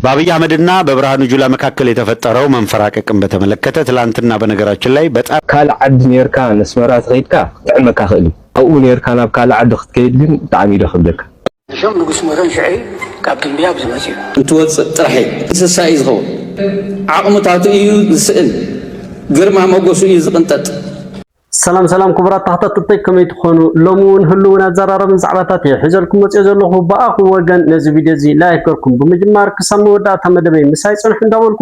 በአብይ አህመድና በብርሃኑ ጁላ መካከል የተፈጠረው መንፈራቀቅን በተመለከተ ትላንትና በነገራችን ላይ በጣም ካልዓድ ኔርካ ነስመራት ኸይድካ ጥዕመካ ኽእሊ አው ኔርካ ናብ ካልዓድ ክትከይድ ግን ብጣዕሚ ይደኽብለካ ሸም ንጉስ መረን ሸዒ ካብ ድንብያ ብዝመጽእ እንትወፅእ ጥራሕ እንስሳ እዩ ዝኸውን ዓቕምታቱ እዩ ዝስእል ግርማ ሞገሱ እዩ ዝቕንጠጥ ሰላም ሰላም ክቡራት ተኸታተልቲ ከመይ ትኾኑ ሎሙን ህልውና ዘራረብን ዛዕባታት ሒዘልኩም መጽእ ዘለኹ በአኹ ወገን ነዚ ቪድዮ እዚ ላይክ ገርኩም ብምጅማር ክሳብ መወዳእታ መደበይ ምሳይ ጽንሕ እንዳበልኩ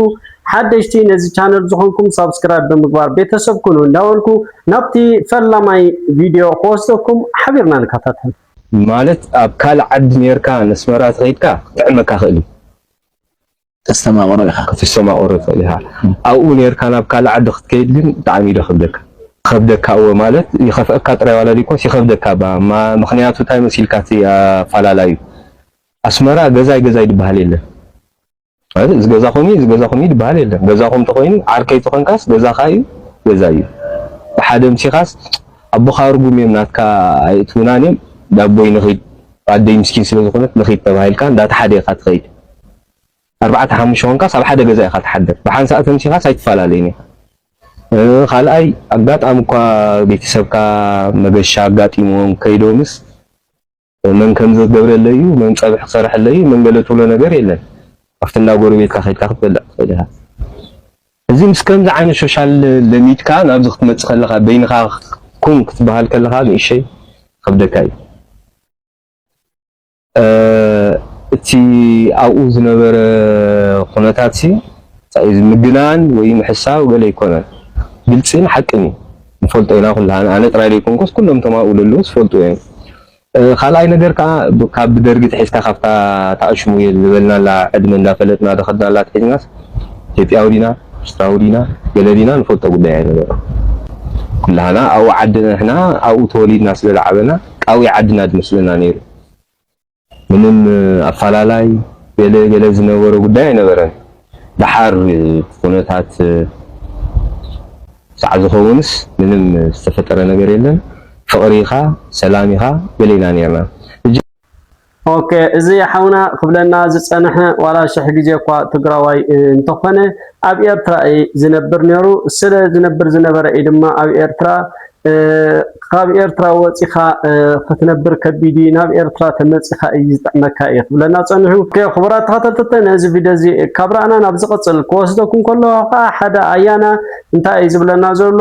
ሓደሽቲ ነዚ ቻነል ዝኾንኩም ሰብስክራይብ ብምግባር ቤተሰብ ኩኑ እንዳበልኩ ናብቲ ፈላማይ ቪድዮ ክወስደኩም ሓቢርና ንከታተል ማለት ኣብ ካልዓድ ኔርካ ነስመራት ኸይድካ ጥዕመካ ኽእሊ ተስተማቕሮ ኢኻ ክትሰማቕሮ ትኽእል ኢኻ ኣብኡ ኔርካ ናብ ካልዓድ ክትከይድ ግን ብጣዕሚ ይደኽብለካ خبدك هو مالت يخفقك طري ولا ديكوس يخبدك با ما مخنياتو تاي مسيلكات يا فلالايو اسمرا غزاي دبال يله አይደል ዝገዛኹም ይድባል የለ ገዛኹም ተኮይን ዓርከይ ተኮንካስ ገዛኻዩ ገዛዩ በሓደም ሲኻስ አቦኻ ርጉም የምናትካ አይቱናኔም ዳቦይ ንኺድ አደይ ምስኪን ስለዝኾነት ንኺድ ተባሂልካ እንዳተሓደኻ ትኸይድ 4 5 ሆንካስ ኣብ ሓደ ገዛ ኢኻ ትሓድር በሓንሳኣተም ሲኻስ ኣይትፈላለይኒ خالأي أقعد أمكوا بيتسابك مجلس أقعديمون كيدومس من كم زود قبل الليو من صباح صراح الليو من قلت ولا نجار إلا أفتنا أقول بيت كخيت كخت لا خدها زين مسكين زعان السوشيال لميت كان أبزخت متخلقها بين خا كون كتبها الكل هذا الشيء خبدة كاي تي أوز نبر قناتاتي إذا مجنان ويمحسها وقال يكونان بالتسين حقني فولتينا كلها انا تراي ليكم كلهم تماؤل اللوس فولتو يعني خلاي ነገር ካብ ደርግ ተሒስካ ካብታ ታሽሙ ይልበልና ላ ዕድመ እንዳፈለጥና ተኸድና ላ ተሒስናስ ኢትዮጵያዊ ዲና አውስትራሊያዊ ዲና ገለዲና ንፈልጦ ጉዳይ ነገር ኩላና አው ዓድና احنا አው ተወሊድና ስለላዓበና ቃዊ ዓድና ድመስልና ነይሩ ምንም አፋላላይ ገለ ዝነበረ ጉዳይ አይነበረን ዳሓር ኩነታት سعد خونس منهم استفتر نجار يلن فقريخا سلاميخا بلينا نيرنا اوكي ازي حونا قبلنا زصنح ولا شح غيزي كوا تግራዋይ እንተኾነ ኣብ ኤርትራ ዝነብር ነሩ ስለ ዝነብር ድማ ኣብ ኤርትራ ካብ ኤርትራ ወፂኻ ክትነብር ከቢዲ ናብ ኤርትራ ተመፂኻ ይዝጥዕመካ ይብለና ጸንሑ ከኽብራት ተኸታተልቲ ነዚ ቪድዮ እዚ ካብራና ናብ ዝቀጽል ክወስደኩም ከሎ ሓደ ኣያና እንታይ ዝብለና ዘሎ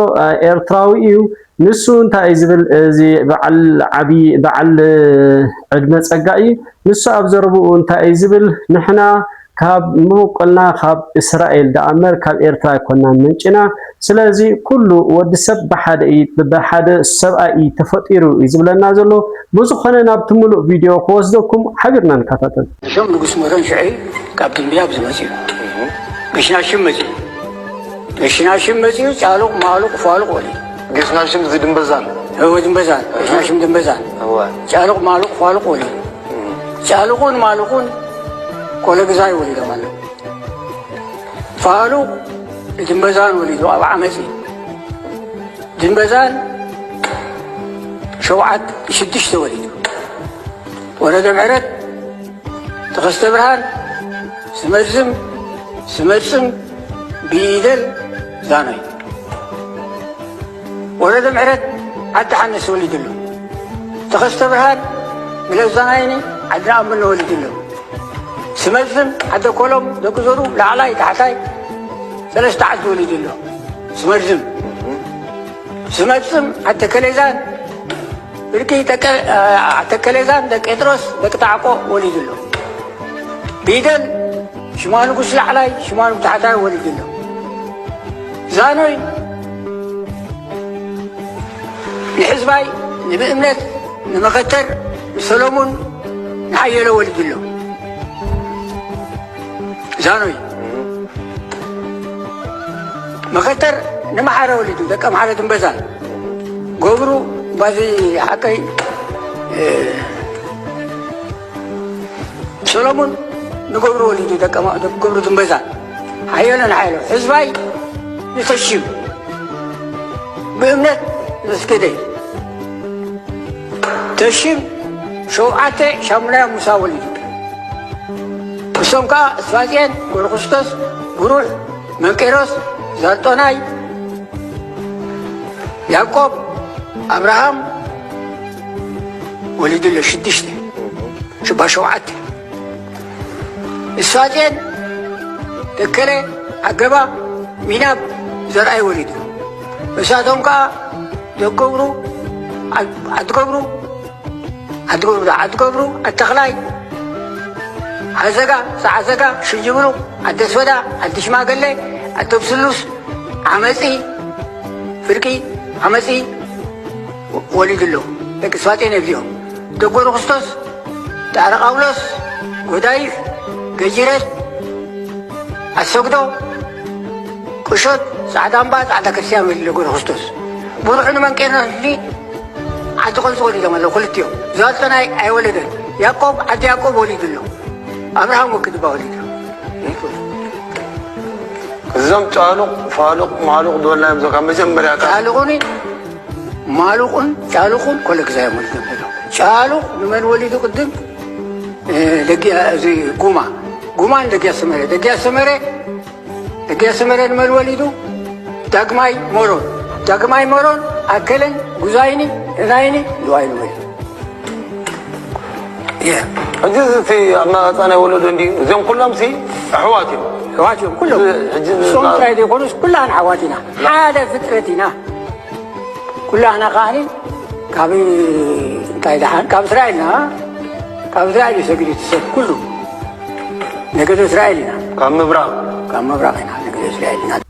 ኤርትራዊ እዩ ንሱ እንታይ ዝብል እዚ በዓል ዓቢ በዓል ዕድመ ጸጋኢ ንሱ ኣብ ዘረብኡ እንታይ ዝብል ንሕና ካብ ሙቆልና ካብ እስራኤል ዳኣመር ካብ ኤርትራ ኮና ምንጭና ስለዚ ኩሉ ወድሰብ በሓደ ሰብኣይ ተፈጢሩ ይዝብለና ዘሎ ብዙኾነ ናብ ትምሉ ቪድዮ ክወስደኩም ሓቢርና ንከታተል ሸም ንጉስ መረን ሸዒ ካብ ድንብያ ብዝመጽእ ግሽናሽም መጽኡ ጫሉቅ ማሉቅ ፋሉቅ ወሊ ግሽናሽም ዝድንበዛን ድንበዛን ግሽናሽም ድንበዛን ጫሉቅ ማሉቅ ፋሉቅ ወሊ ጫሉቁን ማሉቁን كل جزاي ولي دمانه فالو جنبزان ولي دو أبع عمسي جنبزان شوعت شدش ولي ولد معرت تخست برهان سمرسم بيدل زاني ولد معرت عد حنس ولي دلو تخست برهان ملو زانيني عدنا أمن ولي دلو سمزم حتى كلهم دكزورو لعلاي تحتاي ثلاثة عز ولد له سمزم حتى كليزان بركي حتى كليزان دك إدرس دك تعقو ولد له بيدل شمالو قص لعلاي شمالو تحتاي ولد له زانوي الحزباي نبئمنت نمختر سلومون نحيله ولد له زانوي مختر نمحره ولدو دك محره دنبزان غبرو بازي حقي سلومون نغبرو ولدو دك غبرو دنبزان حيلنا حيلو حزباي يتشيب بأمنت نسكدي تشيب شوعته شمله مساولي ንሶም ከዓ እስፋጽየን ጎርኩስቶስ ጉሩዕ መንቄሮስ ዛልጦናይ ያዕቆብ አብርሃም ወሊዱለ 6 እስፋጽየን ተከለ አገባ ሚናብ ዘርአይ ወሊዱ እሳቶም ከዓ ደገብሩ አትገብሩ አተኽላይ ዓዘጋ ሽጅብሩ አተስወዳ አተሽማገለ አተብስሉስ ዓመፂ ፍርቂ ዓመፂ ወሊዱሎ ደቂ እስፋጽየን እዚኦም ደጎሩ ክርስቶስ ዳዕረ ጳውሎስ ጎዳይፍ ገጅረት አሰግዶ ቁሾት ጻዕዳ እምባ ጻዕዳ ክርስቲያን ወሊዱ ደጎሩ ክርስቶስ ቡሩዕን መንቄሮስ ዓዲ ቆልፂ ወሊዶም ኣለዉ ክልቲኦም ዛልጦናይ ኣይወለደን ያዕቆብ ዓዲ ያዕቆብ ወሊዱሎ አብርሃም ወክድባ ወሊዱ እዞም ጫሉቅ ፋሉቅ ማሉቅ ድበልናዮም ዞ ካብ መጀመርያ ጫሉቁን ኮለ ግዛዮም ወሊዱ ነብሎ ጫሉቅ ንመን ወሊዱ ቅድም ጉማን ደጊያ ሰመረ ንመን ወሊዱ ዳግማይ ሞሮን አከለን ጉዛይኒ እናይኒ ልዋይኒ ወሊዱ ሕጂ እቲ ኣብ ማህፀና የወለዱ እንዲ እዚኦም ኩሎም ኣሕዋት እዮም ኩሎም ሶም ጥራይ ዘይኮኑስ ኩላህና ኣሕዋት ኢና ሓደ ፍጥረት ኢና ኩላህና ከዓኒ ካብ እንታይ ድሓን ካብ እስራኤልና ካብ እስራኤል ይሰግድ ትሰብ ኩሉ ነገደ እስራኤል ኢና ካብ ምብራቕ ኢና ነገደ እስራኤል ኢና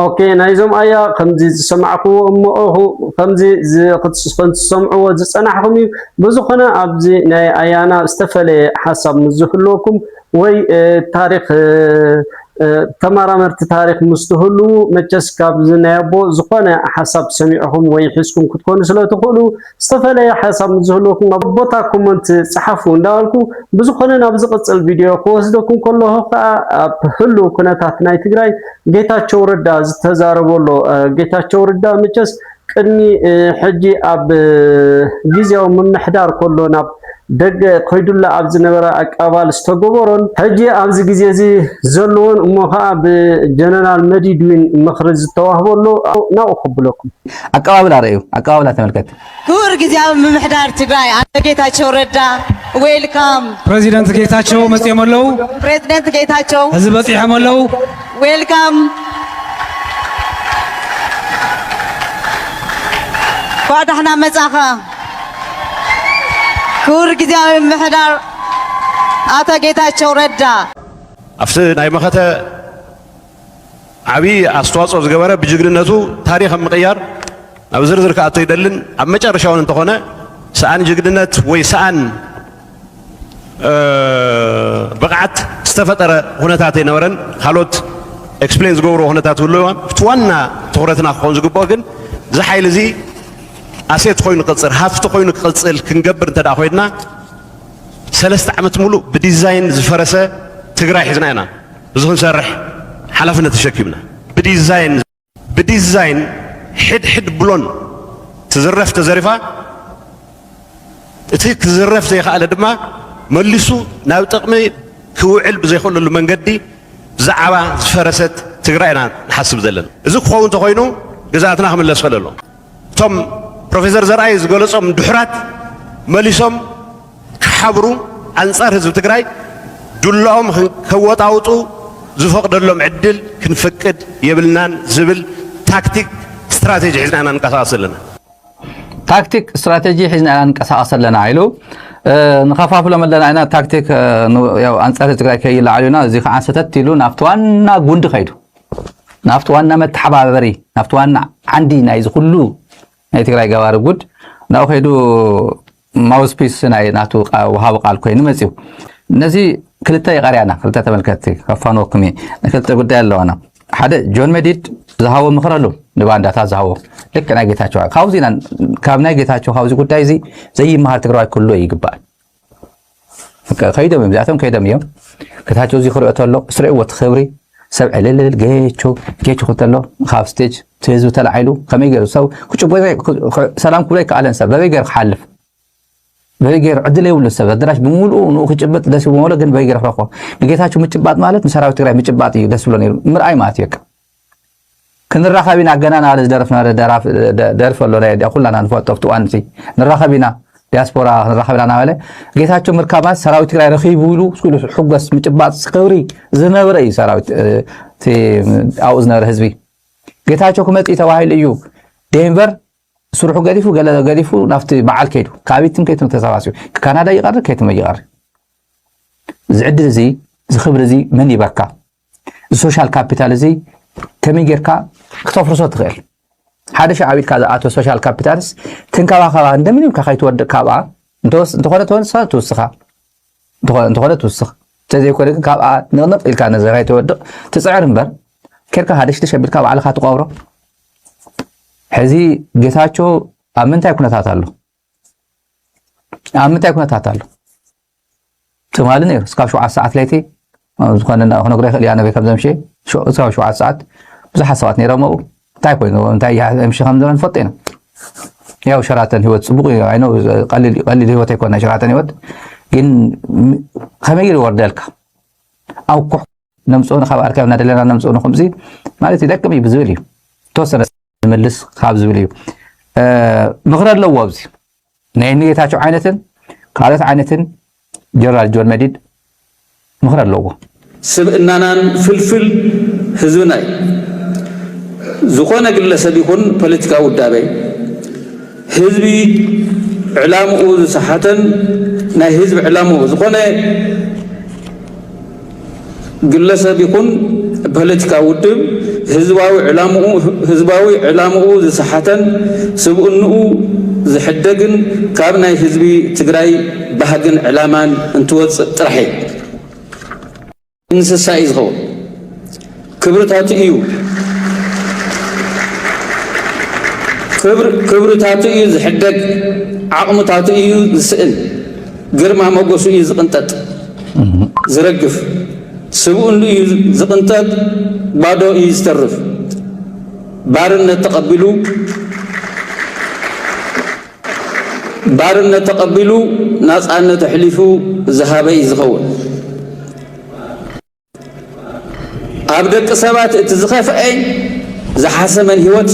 ኦኬ ናይዞም አያ ከምዚ ዝሰማዕክዎ እሞኦሁ ከምዚ ክትሰምዕዎ ዝፀናሕኩም እዩ ብዙኾነ ኣብዚ ናይ አያና ዝተፈለየ ሓሳብ ምዝህልወኩም ወይ ታሪክ ተመራመርቲ ታሪክ ምስትህሉ መቸስ ካብዚ ናይ ኣቦ ዝኾነ ሓሳብ ሰሚዕኹም ወይ ሒዝኩም ክትኮኑ ስለትኽእሉ ዝተፈለየ ሓሳብ ምዝህልወኩም ኣብ ቦታ ኮመንት ፅሓፉ እንዳበልኩ ብዙኾነ ናብ ዝቕፅል ቪድዮ ክወስደኩም ከለኹ ከዓ ኣብ ህሉ ኩነታት ናይ ትግራይ ጌታቸው ረዳ ዝተዛረበሎ ጌታቸው ረዳ መቸስ ቅድሚ ሕጂ ኣብ ጊዜያዊ ምምሕዳር ከሎ ናብ ደገ ኮይዱላ ኣብ ዝነበረ ኣቀባል ዝተገበሮን ሕጂ ኣብዚ ግዜ እዚ ዘለዎን እሞ ከዓ ብጀነራል መዲድዊን ምክሪ ዝተዋህበሎ ናብኡ ከብለኩም ኣቀባብላ ርአዩ ኣቀባብላ ተመልከት ክቡር ጊዜያዊ ምምሕዳር ትግራይ ኣቶ ጌታቸው ረዳ ዌልካም ፕሬዚደንት ጌታቸው መፅኦም ኣለዉ ፕሬዚደንት ጌታቸው ህዝቢ በፂሖም ኣለዉ ዌልካም ኳዳሕና መጻኸ ክቡር ጊዜያዊ ምምሕዳር ኣቶ ጌታቸው ረዳ ኣብቲ ናይ መኸተ ዓብዪ ኣስተዋፅኦ ዝገበረ ብጅግንነቱ ታሪክ ምቕያር ኣብ ዝርዝር ከኣቶ ይደልን ኣብ መጨረሻውን እንተኾነ ሰኣን ጅግንነት ወይ ሰኣን ብቕዓት ዝተፈጠረ ኩነታት ኣይነበረን ካልኦት ኤክስፕሌን ዝገብሮ ኩነታት ህሉ እቲ ዋና ትኩረትና ክኸውን ዝግብኦ ግን እዚ ሓይሊ እዚ ኣሴት ኮይኑ ክቅፅል ሃፍቲ ኮይኑ ክቅፅል ክንገብር እንተዳ ኮይድና 3 ዓመት ሙሉእ ብዲዛይን ዝፈረሰ ትግራይ ሒዝና ኢና እዚ ክንሰርሕ ሓላፍነት ተሸኪምና ብዲዛይን ሕድሕድ ብሎን ትዝረፍ ተዘሪፋ እቲ ክዝረፍ ዘይከኣለ ድማ መሊሱ ናብ ጥቕሚ ክውዕል ብዘይክእለሉ መንገዲ ብዛዕባ ዝፈረሰት ትግራይ ኢና ንሓስብ ዘለና እዚ ክኸውን እንተኮይኑ ግዛኣትና ክምለስ ክእል ኣሎ እቶም ፕሮፌሰር ዘርአይ ዝገለጾም ድሑራት መሊሶም ክሓብሩ ኣንጻር ህዝቢ ትግራይ ዱላኦም ከወጣውጡ ዝፈቅደሎም ዕድል ክንፍቅድ የብልናን ዝብል ታክቲክ ስትራቴጂ ሒዝና ኢና ንቀሳቀስ ዘለና ታክቲክ ስትራቴጂ ሒዝና ኢና ንቀሳቀስ ዘለና ኢሉ ንኸፋፍሎም ኣለና ኢና ታክቲክ ያው ኣንጻር ህዝቢ ትግራይ ከይላዓሉና እዚ ከዓ ሰተት ኢሉ ናብቲ ዋና ጉንዲ ኸይዱ ናብቲ ዋና መተሓባበሪ ናብቲ ዋና ዓንዲ ናይ ዝኩሉ ናይ ትግራይ ገባሪ ጉድ ናብኡ ኸይዱ ማውስፒስ ናይ ናቱ ወሃብ ቃል ኮይኑ መፅኡ ነዚ ክልተ ይቀርያና ክልተ ተመልከቲ ከፋንወኩም ክልተ ጉዳይ ኣለዋና ሓደ ጆን መዲድ ዝሃቦ ምክር ኣሎ ንባንዳታት ዝሃቦ ልክ ናይ ጌታቸው ካብዚና ካብ ናይ ጌታቸው ካብዚ ጉዳይ እዚ ዘይመሃር ትግራይ ኩሉ ይግባእ ከይዶም እዮም ዛቶም ከይዶም እዮም ጌታቸው እዚ ክሪኦ ተሎ ስርዕዎ ትኽብሪ ሰብ ዕልልል ጌቾ ከተሎ ካብ ስቴጅ ህዝቢ ተላዒሉ ከመይ ገይሩ ሰብ ሰላም ክብሎ ይከኣለን ሰብ በበይ ገይሩ ክሓልፍ በገር ዕድል ይውል ሰብ አድራሽ በሙሉ ነው ከጭበጥ ደስ በመወለ ግን በገር አፍራቆ ንጌታቸው ምጭባጥ ማለት ሰራዊት ትግራይ ምጭባጥ እዩ ደስ ብሎ ነው ምርአይ ማለት ይክ ክንራኸቢና ገናና አለ ደረፍና ደርፈሎ ላይ ኩላና ንፈጠፍቱ አንሲ ንራኸቢና ዲያስፖራ ንራኸቢና ናበለ ጌታቸው ምርካባት ሰራዊት ትግራይ ረኺቡ ይሉ ስኩሉ ሕጎስ ምጭባጥ ስክብሪ ዝነበረ እዩ ሰራዊት አውዝ ነበር ህዝቢ ጌታቸው ከመጥ ተዋሂል እዩ ዴንቨር ስሩሑ ገዲፉ ናፍቲ በዓል ከይዱ ካብይትም ከይትም ተሰባስዩ ካናዳ ይቀር ከይትም ይቀር ዝዕድል እዚ ዝኽብር እዚ ምን ይበካ ሶሻል ካፒታል እዚ ከመጌርካ ክተፍርሶ ትኽእል ሓደ ሻዓቢት ካዛ አቶ ሶሻል ካፒታልስ ትንከባኸባ እንደምንም ከኸይትወድ ካብአ እንተኾነ ተወስኻ እንተኾነ ተወስኽ ተዘይኮነ ካብአ ንቕንቕ ኢልካ ነዘይ ተወድ ትጽዕር እምበር ከርካ ሓደሽ ተሸቢልካ ባዕልካ ትቆብሮ ሕዚ ጌታቸው ኣብ ምንታይ ኩነታት ኣሎ ትማል ነይሩ እስካብ 7 ሰዓት ለይቲ ዝኾነ ክነግሮ ይኽእል እያ ነበይ ከም ዘምሸ እስካብ 7 ሰዓት ብዙሓት ሰባት ነይሮም ኣብኡ እንታይ ኮይኑ እንታይ ምሽ ከም ዘመን ፈጥ ኢና ያው ሸራተን ህይወት ጽቡቕ አይኖ ቀሊል ህይወት ኣይኮነ ሸራተን ህይወት ግን ከመይ ይወርደልካ ኣው ኩሕ ነምጽኡን ካብ ኣርካብ ናደለና ነምጽኡን ከምዚ ማለት ይደቅም እዩ ብዝብል እዩ ተወሰነ መልስ ካብ ዝብል እዩ ምኽረ ኣለዎ ኣብዚ ናይ ንጌታቸው ዓይነትን ካልኦት ዓይነትን ጀነራል ጆን መዲድ ምኽረ ኣለዎ ስብእናናን ፍልፍል ህዝብናይ ዝኾነ ግለሰብ ይኹን ፖለቲካዊ ውዳበይ ህዝቢ ዕላምኡ ዝሰሓተን ናይ ህዝቢ ዕላምኡ ዝኾነ ግለሰብ ይኹን ፖለቲካዊ ውድብ ህዝባዊ ዕላምኡ ዝሰሓተን ስብእንኡ ዝሕደግን ካብ ናይ ህዝቢ ትግራይ ባህግን ዕላማን እንትወፅእ ጥራሕ እንስሳ እዩ ዝኸውን ክብርታቱ እዩ ክብርታቱ እዩ ዝሕደግ ዓቕምታቱ እዩ ዝስእን ግርማ ሞገሱ እዩ ዝቕንጠጥ ዝረግፍ ስብኡን እዩ ዝቕንጠጥ ባዶ እዩ ዝተርፍ ባርነት ተቐቢሉ ናፃነት ኣሕሊፉ ዝሃበ እዩ ዝኸውን ኣብ ደቂ ሰባት እቲ ዝኸፍአ ዝሓሰመን ህይወት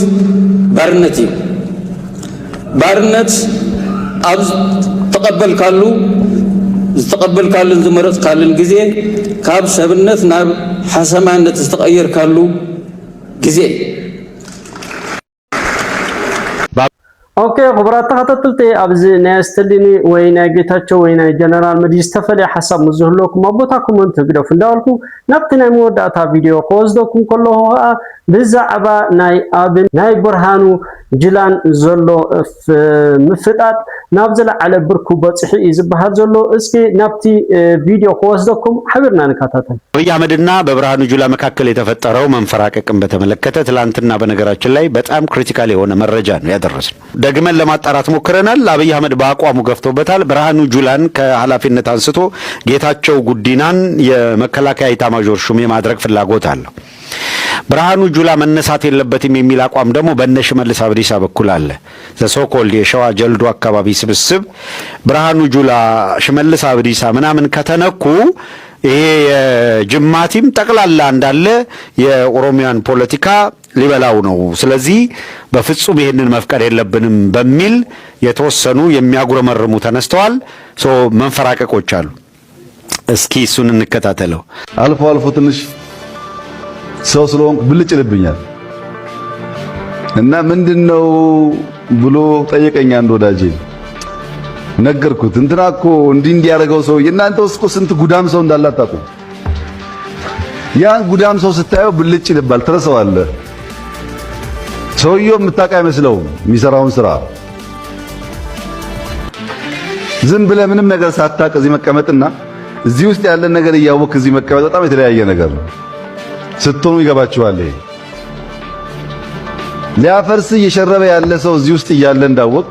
ባርነት እዩ ባርነት ኣብ ዝተቐበልካሉን ዝመረፅካሉን ግዜ ካብ ሰብነት ናብ ሓሰማነት ዝተቐየርካሉ ግዜ ኦኬ خبرات ተኸታተልቲ ኣብዚ ናይ ስተሊኒ ወይ ናይ ጌታቸው ወይ ናይ ጀነራል መዲድ ዝተፈለየ ሓሳብ ምዝህለኩም ኣቦታ ኮመንት ግደፉ እንዳልኩ ናብቲ ናይ መወዳእታ ቪድዮ ከወስደኩም ከለኹ ብዛዕባ ናይ ኣብን ናይ ብርሃኑ ጅላን ዘሎ ምፍጣጥ ናብ ዝለዓለ ብርኩ በፅሒ ዝባሃል ዘሎ እስኪ ናብቲ ቪድዮ ከወስደኩም ሓቢርና ንከታተል። አብይ አህመድና በብርሃኑ ጁላ መካከል የተፈጠረው መንፈራቀቅን በተመለከተ ትላንትና በነገራችን ላይ በጣም ክሪቲካል የሆነ መረጃ ነው ያደረስነው። ደግመን ለማጣራት ሞክረናል። አብይ አህመድ በአቋሙ ገፍቶበታል። ብርሃኑ ጁላን ከኃላፊነት አንስቶ ጌታቸው ጉዲናን የመከላከያ ኢታማዦር ሹም የማድረግ ፍላጎት አለው። ብርሃኑ ጁላ መነሳት የለበትም የሚል አቋም ደግሞ በእነ ሽመልስ አብዲሳ በኩል አለ። ዘሶኮልድ የሸዋ ጀልዱ አካባቢ ስብስብ ብርሃኑ ጁላ ሽመልስ አብዲሳ ምናምን ከተነኩ ይሄ የጅማቲም ጠቅላላ እንዳለ የኦሮሚያን ፖለቲካ ሊበላው ነው። ስለዚህ በፍጹም ይሄንን መፍቀድ የለብንም በሚል የተወሰኑ የሚያጉረመርሙ ተነስተዋል። መንፈራቀቆች አሉ። እስኪ እሱን እንከታተለው። አልፎ አልፎ ትንሽ ሰው ስለሆንኩ ብልጭ ይልብኛል እና ምንድነው ብሎ ጠየቀኝ አንድ ወዳጄ። ነገርኩት። እንትና እኮ እንዲያረጋው ሰው እናንተ ውስጥ እኮ ስንት ጉዳም ሰው እንዳላጣቁ ያን ጉዳም ሰው ስታየው ብልጭ ይልባል፣ ትረሳዋለህ። ሰውየው የምታውቅ አይመስለውም የሚሰራውን ስራ። ዝም ብለህ ምንም ነገር ሳታውቅ እዚህ መቀመጥና እዚህ ውስጥ ያለን ነገር እያወቅህ እዚህ መቀመጥ በጣም የተለያየ ነገር ነው። ስትሆኑ ይገባችኋል። ሊያፈርስ እየሸረበ ያለ ሰው እዚህ ውስጥ እያለ እንዳወቅ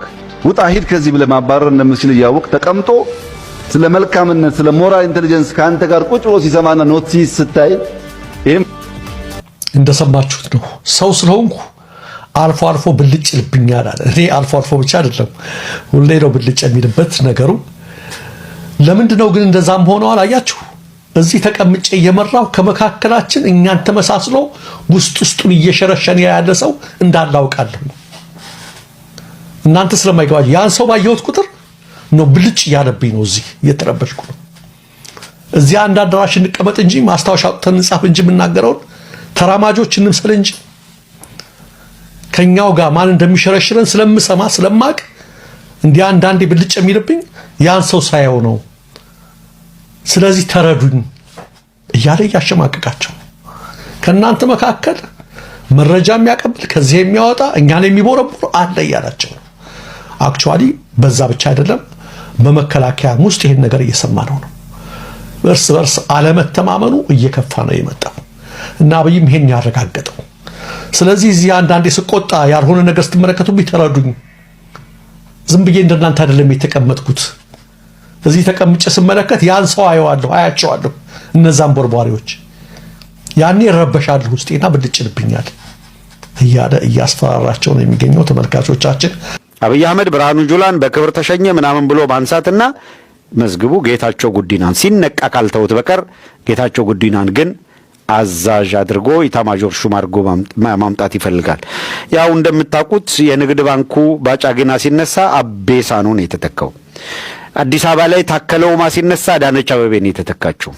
ውጣ ሂድ ከዚህ ብለህ ማባረር እንደምትችል እያወቅ ተቀምጦ ስለ መልካምነት ስለ ሞራል ኢንተለጀንስ ካንተ ጋር ቁጭ ብሎ ሲሰማና ኖቲስ ስታይ ይሄም እንደሰማችሁት ነው። ሰው ስለሆንኩ አልፎ አልፎ ብልጭ ልብኛል አለ። እኔ አልፎ አልፎ ብቻ አይደለም ሁሌ ነው ብልጭ የሚልበት ነገሩ። ለምንድነው ግን እንደዛም ሆነው አላያችሁ? እዚህ ተቀምጬ እየመራው ከመካከላችን እኛን ተመሳስሎ ውስጡን እየሸረሸነ ያለ ሰው እንዳላውቃለሁ። እናንተ ስለማይገባችሁ ያን ሰው ባየሁት ቁጥር ነው ብልጭ ያለብኝ ነው። እዚህ እየተረበሽኩ ነው። እዚህ አንድ አዳራሽ እንቀመጥ እንጂ ማስታወሻ አውጥተን እንጻፍ እንጂ የምናገረውን ተራማጆች እንምሰል እንጂ ከኛው ጋር ማን እንደሚሸረሽረን ስለምሰማ ስለማቅ እንዲህ አንዳንዴ ብልጭ የሚልብኝ ያን ሰው ሳየው ነው። ስለዚህ ተረዱኝ እያለ ያሸማቀቃቸው ከናንተ መካከል መረጃ የሚያቀብል ከዚህ የሚያወጣ እኛን የሚቦረብሩ አለ እያላቸው። አክቹአሊ በዛ ብቻ አይደለም በመከላከያም ውስጥ ይሄን ነገር እየሰማነው ነው። እርስ በርስ አለመተማመኑ እየከፋ ነው የመጣው እና አብይም ይሄን ያረጋገጠው። ስለዚህ እዚህ አንዳንዴ ስቆጣ ያልሆነ ነገር ስትመለከቱ ቢተረዱኝ ዝም ብዬ እንደናንተ አይደለም የተቀመጥኩት። እዚህ ተቀምጬ ስመለከት ያን ሰው አያቸዋለሁ እነዛን ቦርቧሪዎች ያኔ ረበሻለሁ ውስጤና ብልጭልብኛል እያለ እያስፈራራቸው ነው የሚገኘው። ተመልካቾቻችን አብይ አህመድ ብርሃኑ ጁላን በክብር ተሸኘ ምናምን ብሎ ማንሳትና መዝግቡ ጌታቸው ጉዲናን ሲነቃ ካልተውት በቀር ጌታቸው ጉዲናን ግን አዛዥ አድርጎ ኢታማዦር ሹም አድርጎ ማምጣት ይፈልጋል። ያው እንደምታውቁት የንግድ ባንኩ ባጫ ገና ሲነሳ አቤሳኖ ነው የተተካው። አዲስ አበባ ላይ ታከለ ኡማ ሲነሳ አዳነች አቤቤ ነው የተተካችው።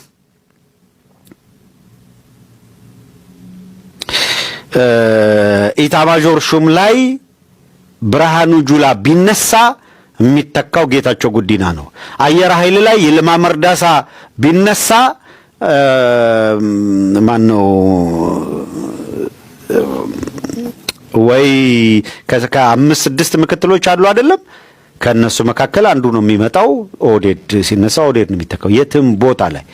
ኢታማዦር ሹም ላይ ብርሃኑ ጁላ ቢነሳ የሚተካው ጌታቸው ጉዲና ነው። አየር ኃይል ላይ ይልማ መርዳሳ ቢነሳ ማን ነው ወይ ከአምስት ስድስት ምክትሎች አሉ አይደለም? ከነሱ መካከል አንዱ ነው የሚመጣው። ኦዴድ ሲነሳ ኦዴድ ነው የሚተካው የትም ቦታ ላይ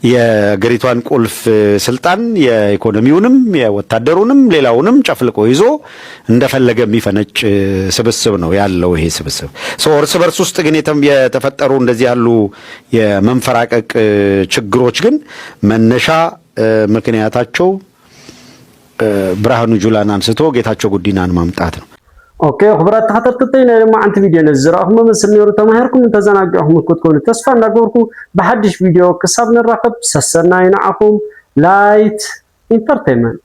የአገሪቷን ቁልፍ ስልጣን የኢኮኖሚውንም የወታደሩንም ሌላውንም ጨፍልቆ ይዞ እንደፈለገ የሚፈነጭ ስብስብ ነው ያለው ይሄ ስብስብ። እርስ በርስ ውስጥ ግን የተፈጠሩ እንደዚህ ያሉ የመንፈራቀቅ ችግሮች ግን መነሻ ምክንያታቸው ብርሃኑ ጁላን አንስቶ ጌታቸው ጉዲናን ማምጣት ነው። ኦኬ خبرات ተከታተልተኝ ለማ አንተ ቪዲዮ ነዝራኩም መስሚሩ ተማህርኩም ተዘናጋኩም ኮትኮን ተስፋ እንዳገርኩ በሐዲሽ ቪዲዮ ከሳብ ነራከብ ሰሰና ይናአኩም ላይት ኢንተርቴይንመንት